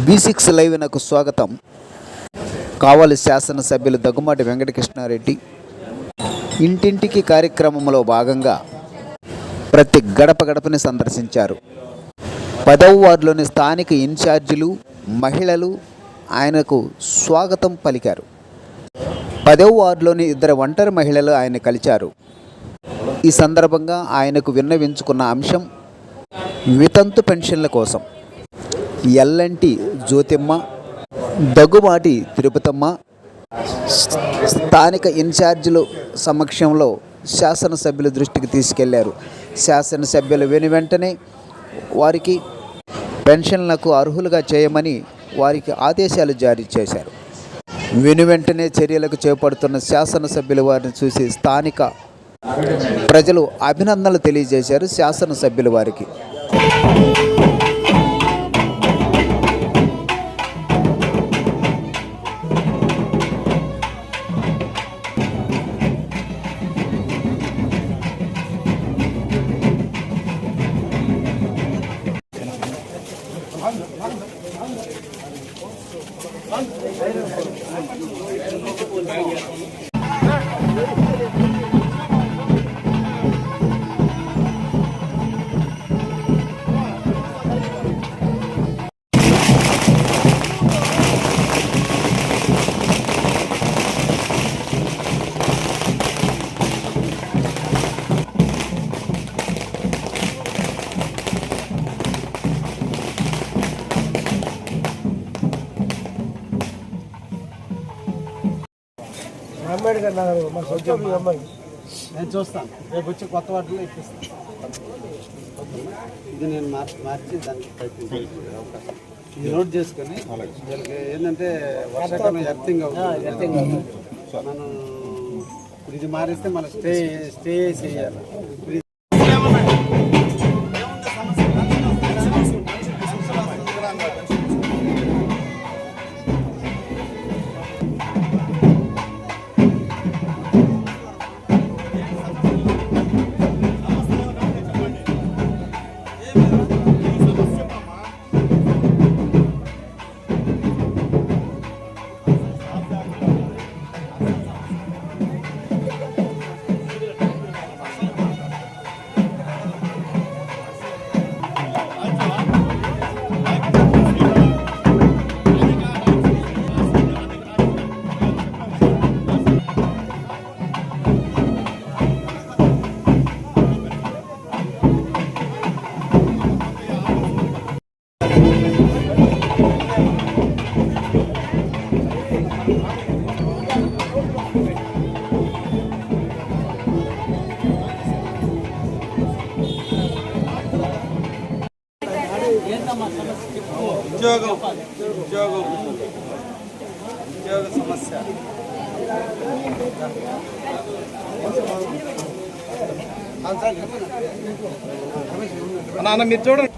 B6 live నాకు స్వాగతం. కావలి శాసనసభ్యులు దగ్గుమాటి వెంకటకృష్ణారెడ్డి ఇంటింటికి కార్యక్రమంలో భాగంగా ప్రతి గడప గడపని సందర్శించారు. 10వ వార్డులోని స్థానిక ఇన్ఛార్జీలు, మహిళలు ఆయనకు స్వాగతం పలికారు. 10వ వార్డులోని 2 ఒంటరి మహిళలు ఆయన కలిశారు. ఈ సందర్భంగా ఆయనకు విన్నవించుకున్న అంశం వితంతు పెన్షన్ల కోసం. ఎల్లంటి జ్యోతిమ్మ, దగ్గుమాటి తిరుపతమ్మ స్థానిక ఇన్ఛార్జీల సమక్షంలో శాసనసభ్యుల దృష్టికి తీసుకెళ్లారు. శాసనసభ్యులు వెంటనే వారికి పెన్షన్లకు అర్హులుగా చేయమని వారికి ఆదేశాలు జారీ చేశారు. వెంటనే చర్యలకు చేపడుతున్న శాసనసభ్యులు వారిని చూసి స్థానిక ప్రజలు అభినందనలు తెలియజేశారు. శాసనసభ్యులు వారికి అంబేద్కర్ నగర్ మా సొంత అమ్మాయి నేను చూస్తాను. రేపు వచ్చి కొత్త వాటిలో ఇప్పిస్తాను. ఇది నేను మార్చి దానికి ప్రయత్నించే అవకాశం ఇది నోట్ చేసుకొని వీళ్ళకి ఏంటంటే వర్షాకాలం ఎర్తింగ్ అవుతుంది. మనం ఇది మారిస్తే మనం స్టే చేయాలి. ఉద్యోగ సమస్య నాన్న మీరు చూడండి.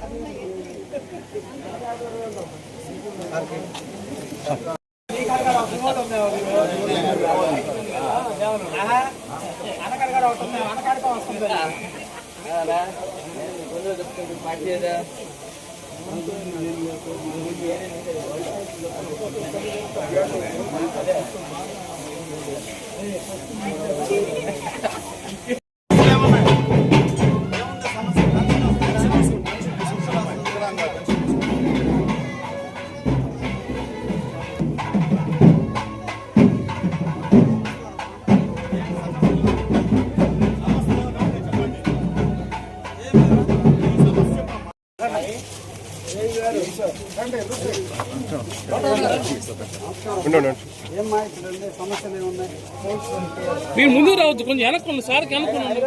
మీరు ముందుకు రావద్దు, కొంచెం వెనక్కోండి. సార్కి వెనక్కోండి.